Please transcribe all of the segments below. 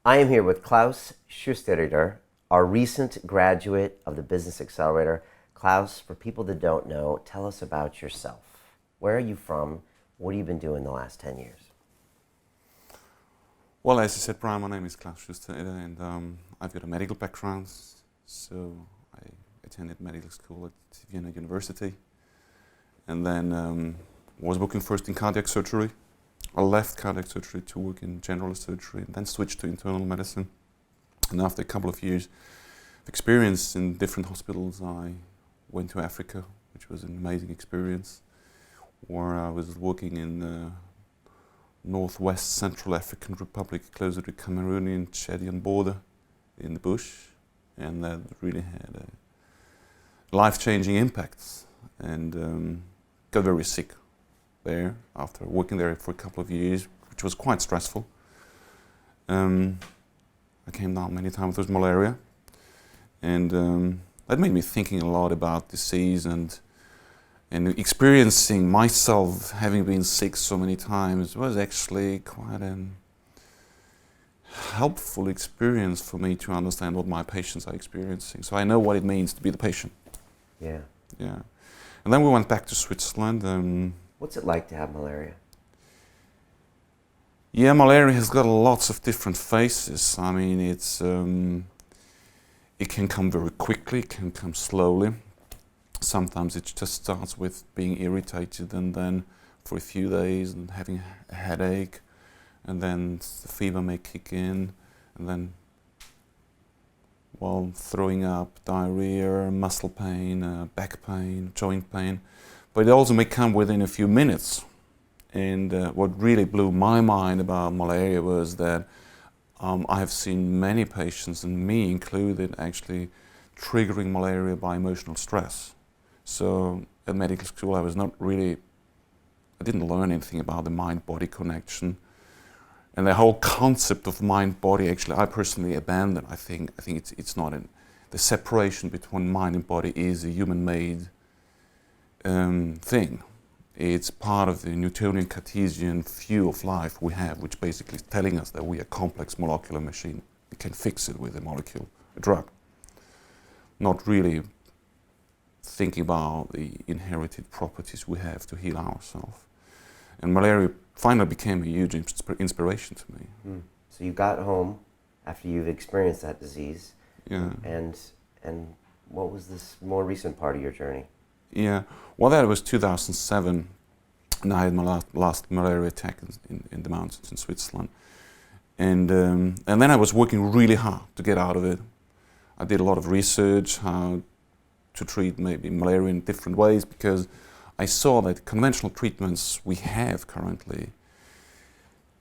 I am here with Klaus Schustereder, our recent graduate of the Business Accelerator. Klaus, for people that don't know, tell us about yourself. Where are you from? What have you been doing the last 10 years? Well, as you said, Brian, my name is Klaus Schustereder, and I've got a medical background. So I attended medical school at Vienna University, and then was working first in cardiac surgery. I left cardiac surgery to work in general surgery, and then switched to internal medicine. And after a couple of years of experience in different hospitals, I went to Africa, which was an amazing experience, where I was working in the northwest Central African Republic, closer to Cameroonian Chadian border, in the bush, and that really had life-changing impacts, and got very sick there after working there for a couple of years, which was quite stressful. I came down many times with malaria, and that made me thinking a lot about disease and experiencing myself having been sick so many times was actually quite an helpful experience for me to understand what my patients are experiencing. So I know what it means to be the patient. Yeah. Yeah. And then we went back to Switzerland. What's it like to have malaria? Yeah, malaria has got lots of different phases. I mean, it can come very quickly, it can come slowly. Sometimes it just starts with being irritated, and then for a few days and having a headache, and then the fever may kick in, and then, well, throwing up, diarrhea, muscle pain, back pain, joint pain. But it also may come within a few minutes. And what really blew my mind about malaria was that I have seen many patients, and me included, actually triggering malaria by emotional stress. So at medical school I didn't learn anything about the mind-body connection. And the whole concept of mind-body, actually, I personally abandoned. I think it's not the separation between mind and body is a human-made thing. It's part of the Newtonian Cartesian view of life we have, which basically is telling us that we are a complex molecular machine. We can fix it with a molecule, a drug. Not really thinking about the inherited properties we have to heal ourselves. And malaria finally became a huge inspiration to me. Mm. So you got home after you've experienced that disease. Yeah. And what was this more recent part of your journey? Yeah, well, that was 2007, and I had my last malaria attack in the mountains in Switzerland. And then I was working really hard to get out of it. I did a lot of research, how to treat maybe malaria in different ways, because I saw that conventional treatments we have currently,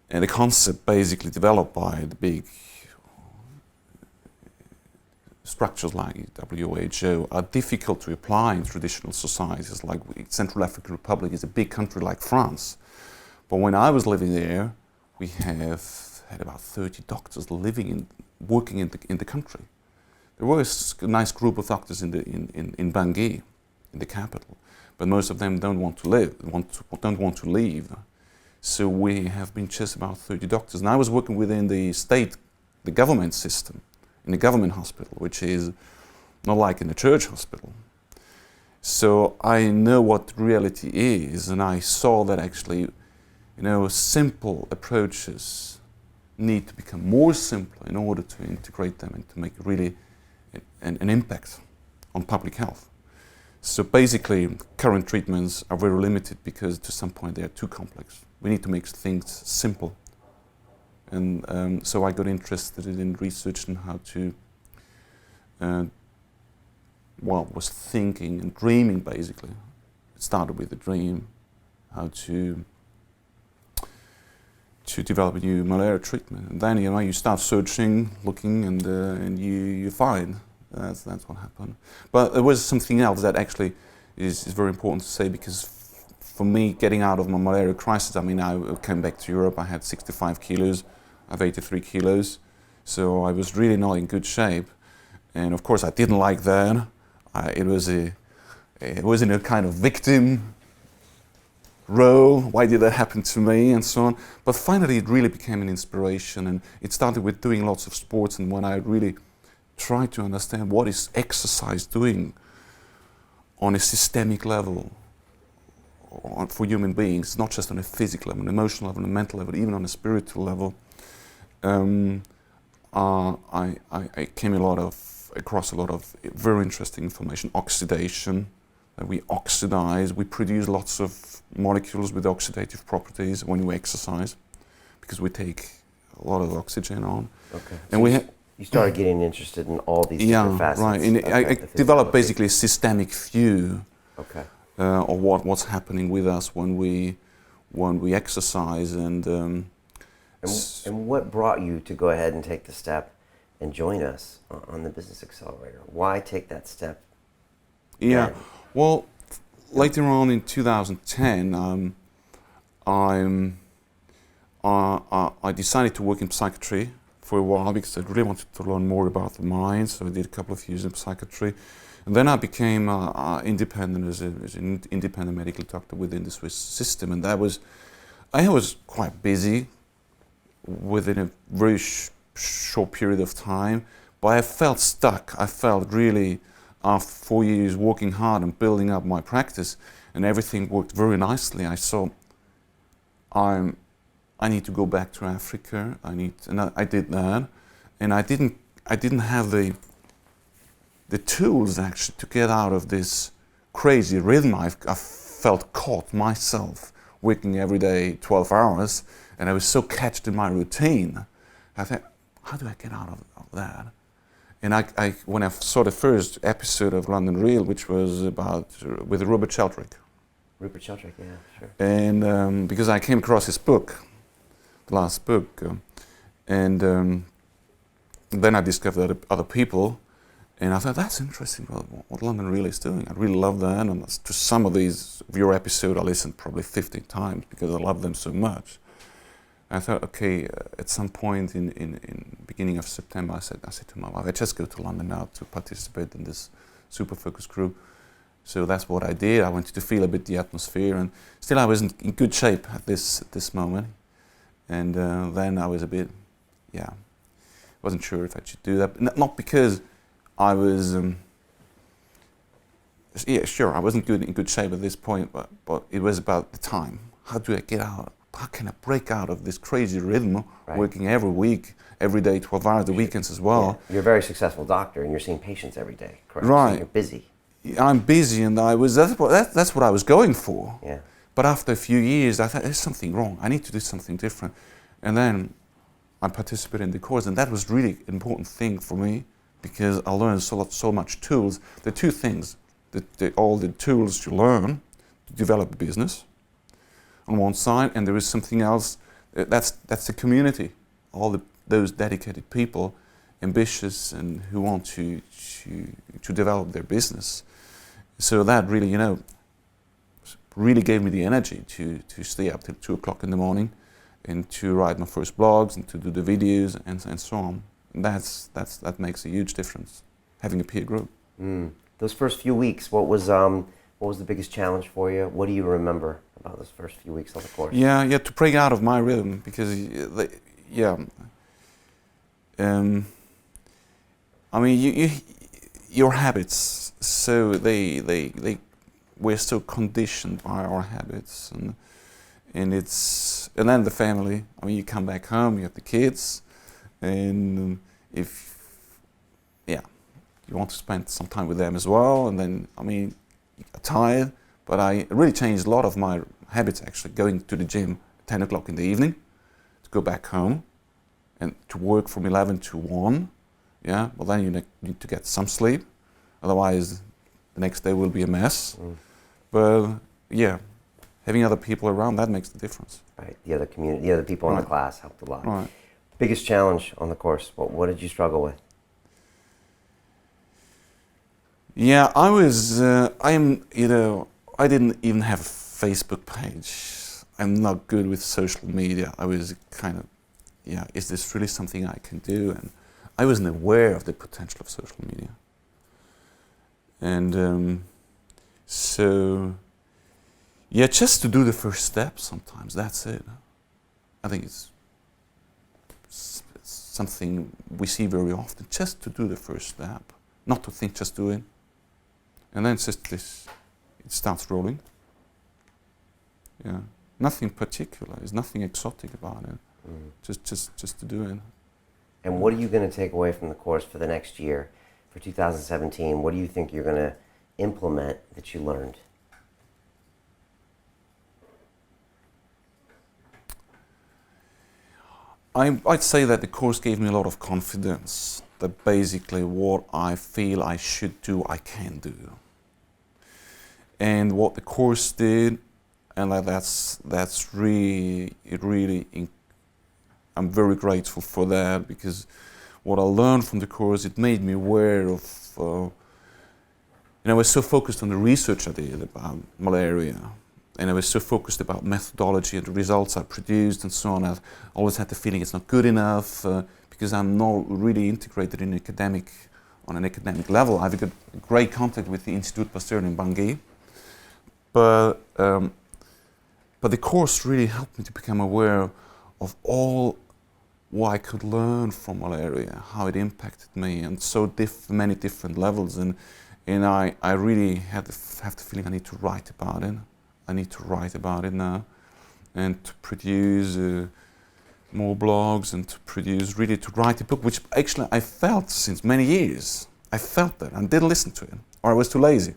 and the concept basically developed by the big structures like WHO are difficult to apply in traditional societies. Like Central African Republic is a big country like France. But when I was living there, we have had about 30 doctors working in the country. There was a nice group of doctors in Bangui, in the capital, but most of them don't want to leave. So we have been just about 30 doctors. And I was working within the government system, in a government hospital, which is not like in a church hospital. So I know what reality is, and I saw that actually, simple approaches need to become more simple in order to integrate them and to make really an impact on public health. So basically, current treatments are very limited because to some point they are too complex. We need to make things simple. And so I got interested in researching how to, was thinking and dreaming basically. It started with a dream, how to develop a new malaria treatment. And then you start searching, looking, and you find. That's what happened. But there was something else that actually is very important to say, because for me, getting out of my malaria crisis, I mean, I came back to Europe, I had 65 kilos, I have 83 kilos, so I was really not in good shape. And of course, I didn't like that. It was in a kind of victim role, why did that happen to me, and so on. But finally it really became an inspiration, and it started with doing lots of sports, and when I really tried to understand what is exercise doing on a systemic level for human beings, not just on a physical level, an emotional level, a mental level, even on a spiritual level, I came across a lot of very interesting information. Oxidation, that we oxidize, we produce lots of molecules with oxidative properties when we exercise, because we take a lot of oxygen on. Okay. And so you started getting interested in all these different facets. Right. And I developed basically a systemic view of what's happening with us when we exercise, and what brought you to go ahead and take the step and join us on the Business Accelerator? Why take that step? Yeah. Well, later on in 2010, I decided to work in psychiatry for a while because I really wanted to learn more about the mind. So I did a couple of years in psychiatry, and then I became independent as an independent medical doctor within the Swiss system. And I was quite busy within a very short period of time, but I felt stuck. I felt really, after 4 years working hard and building up my practice, and everything worked very nicely, I saw I need to go back to Africa. I did that, and I didn't have the tools actually to get out of this crazy rhythm. I felt caught myself working every day 12 hours, and I was so catched in my routine. I thought, how do I get out of that? And when I saw the first episode of London Real, which was with Robert Sheldrake. Rupert Sheldrake, yeah, sure. And because I came across his book, the last book, and then I discovered other people, and I thought, that's interesting, what London Real is doing. I really love that, and to some of these of your episodes I listened probably 15 times because I love them so much. I thought, okay, at some point in beginning of September, I said to my wife, I just go to London now to participate in this super focus group. So that's what I did. I wanted to feel a bit the atmosphere, and still I wasn't in good shape at this moment. And then I was a bit, wasn't sure if I should do that. Not because I was, I wasn't in good shape at this point, but it was about the time. How do I get out? How can I break out of this crazy rhythm, working every week, every day, 12 hours, the weekends as well? Yeah. You're a very successful doctor, and you're seeing patients every day, correct? Right. So you're busy. I'm busy, and that's what I was going for. Yeah. But after a few years, I thought, there's something wrong. I need to do something different. And then I participated in the course, and that was really an important thing for me because I learned so much tools. The two things, all the tools you learn to develop a business on one side, and there is something else, that's the community, those dedicated people, ambitious and who want to develop their business. So that really, really gave me the energy to stay up till 2 o'clock in the morning and to write my first blogs and to do the videos and so on. And that makes a huge difference, having a peer group. Those first few weeks, what was the biggest challenge for you? What do you remember about those first few weeks on the course? Yeah, to break out of my rhythm because, I mean, your habits, so we're so conditioned by our habits, and then the family. I mean, you come back home, you have the kids, and if you want to spend some time with them as well, and then you get tired. But I really changed a lot of my habits actually, going to the gym at 10 o'clock in the evening, to go back home, and to work from 11 to 1. Yeah, well then you need to get some sleep, otherwise the next day will be a mess. But having other people around, that makes the difference. Right, the other community, the other people in the class helped a lot. Right. Biggest challenge on the course, what did you struggle with? Yeah, I didn't even have a Facebook page. I'm not good with social media. I was kind of, is this really something I can do? And I wasn't aware of the potential of social media. And so, Yeah, just to do the first step sometimes, that's it. I think it's something we see very often, just to do the first step, not to think, just do it. And then it's just this, it starts rolling. Yeah, nothing particular, there's nothing exotic about it, just to do it. And what are you going to take away from the course for the next year, for 2017? What do you think you're going to implement that you learned? I'd say that the course gave me a lot of confidence that basically what I feel I should do, I can do. And what the course did, and that's really, I'm very grateful for that, because what I learned from the course, it made me aware of, I was so focused on the research I did about malaria, and I was so focused about methodology and the results I produced and so on. I always had the feeling it's not good enough, because I'm not really integrated on an academic level. I've got great contact with the Institut Pasteur in Bangui, but the course really helped me to become aware of all what I could learn from malaria, how it impacted me, and so many different levels. And I really have the feeling I need to write about it. I need to write about it now, and to produce more blogs, and to write a book, which actually I felt since many years. I felt that and didn't listen to it, or I was too lazy.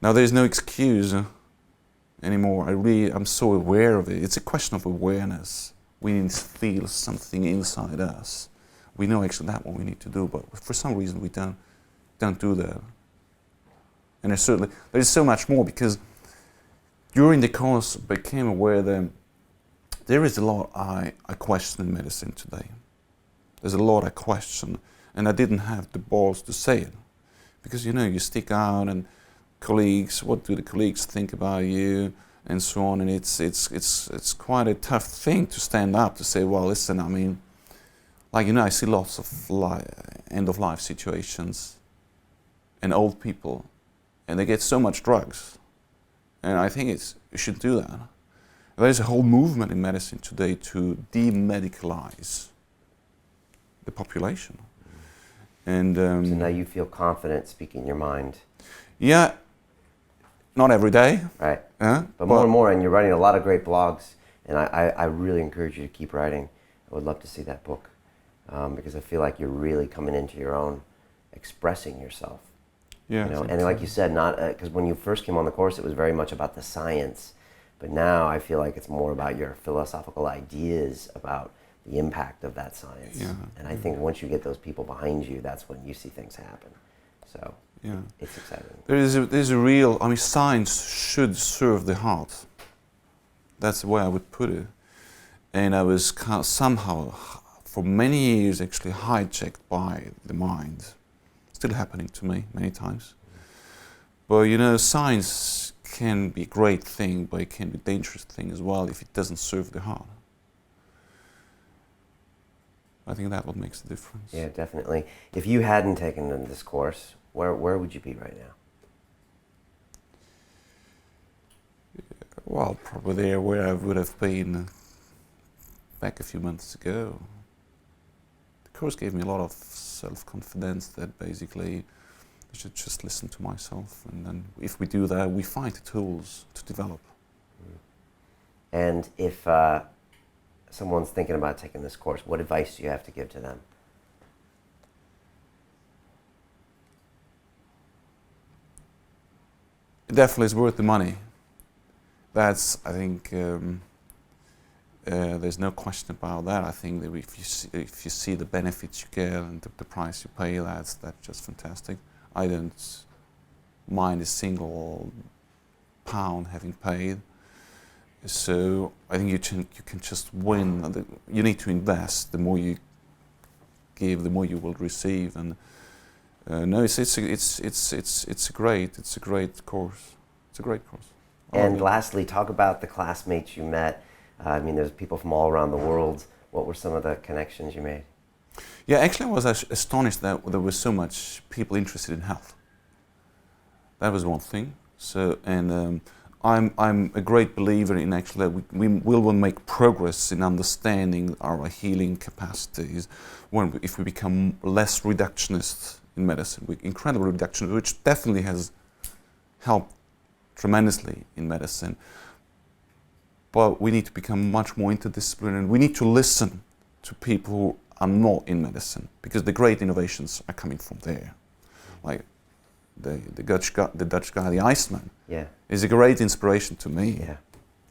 Now there's no excuse anymore. I'm so aware of it. It's a question of awareness. We need to feel something inside us. We know actually that's what we need to do, but for some reason we don't do that. And there's so much more, because during the course I became aware that there is a lot I question in medicine today. There's a lot I question, and I didn't have the balls to say it. Because you stick out, and colleagues, what do the colleagues think about you, and so on, and it's quite a tough thing to stand up to say, well, listen, I mean, I see lots of end-of-life situations, and old people, and they get so much drugs, and I think you should do that. There's a whole movement in medicine today to demedicalize the population, and so now you feel confident speaking your mind. Yeah, not every day, right? But more and more, and you're writing a lot of great blogs, and I really encourage you to keep writing. I would love to see that book, because I feel like you're really coming into your own, expressing yourself. Yeah, and like you said, not because when you first came on the course, it was very much about the science, but now I feel like it's more about your philosophical ideas about the impact of that science. Yeah. And I think once you get those people behind you, that's when you see things happen. So yeah, it's exciting. There's a real, science should serve the heart. That's the way I would put it. And I was somehow, for many years, actually hijacked by the mind. Still happening to me many times. But science can be a great thing, but it can be a dangerous thing as well if it doesn't serve the heart. I think that what makes the difference. Yeah, definitely. If you hadn't taken this course, where would you be right now? Well, probably there where I would have been back a few months ago. The course gave me a lot of self-confidence that basically I should just listen to myself, and then if we do that, we find the tools to develop. And if someone's thinking about taking this course, what advice do you have to give to them? It definitely is worth the money. That's, I think, there's no question about that. I think that if you see the benefits you get and the price you pay, that's just fantastic. I don't mind a single pound having paid. So I think you can just win. You need to invest. The more you give, the more you will receive. And no, it's a great course. It's a great course. And lastly, talk about the classmates you met. There's people from all around the world. What were some of the connections you made? Yeah, actually, I was astonished that there was so much people interested in health. That was one thing. So, and I'm a great believer in actually that we will make progress in understanding our healing capacities if we become less reductionist in medicine. Incredible reductionist, which definitely has helped tremendously in medicine. But we need to become much more interdisciplinary. We need to listen to people who are not in medicine, because the great innovations are coming from there. Like the Dutch guy, the Iceman, Yeah. is a great inspiration to me. Yeah.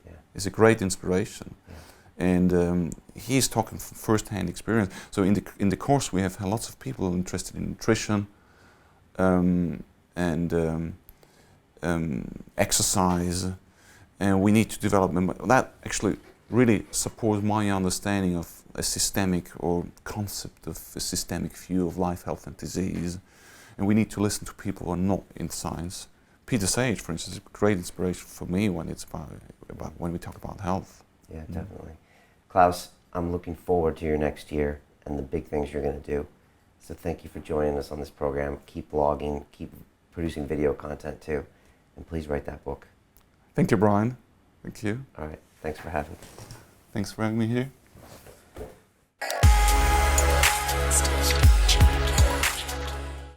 Yeah. Is a great inspiration. Yeah. And he's talking from first-hand experience. So in the course we have lots of people interested in nutrition and exercise, and we need to develop them. That actually really supports my understanding of a systemic or concept of a systemic view of life, health and disease. And we need to listen to people who are not in science. Peter Sage, for instance, is a great inspiration for me when it's about when we talk about health. Yeah, definitely. Klaus, I'm looking forward to your next year and the big things you're going to do. So thank you for joining us on this program. Keep blogging, keep producing video content too, and please write that book. Thank you, Brian. Thank you. All right. Thanks for having me. Thanks for having me here.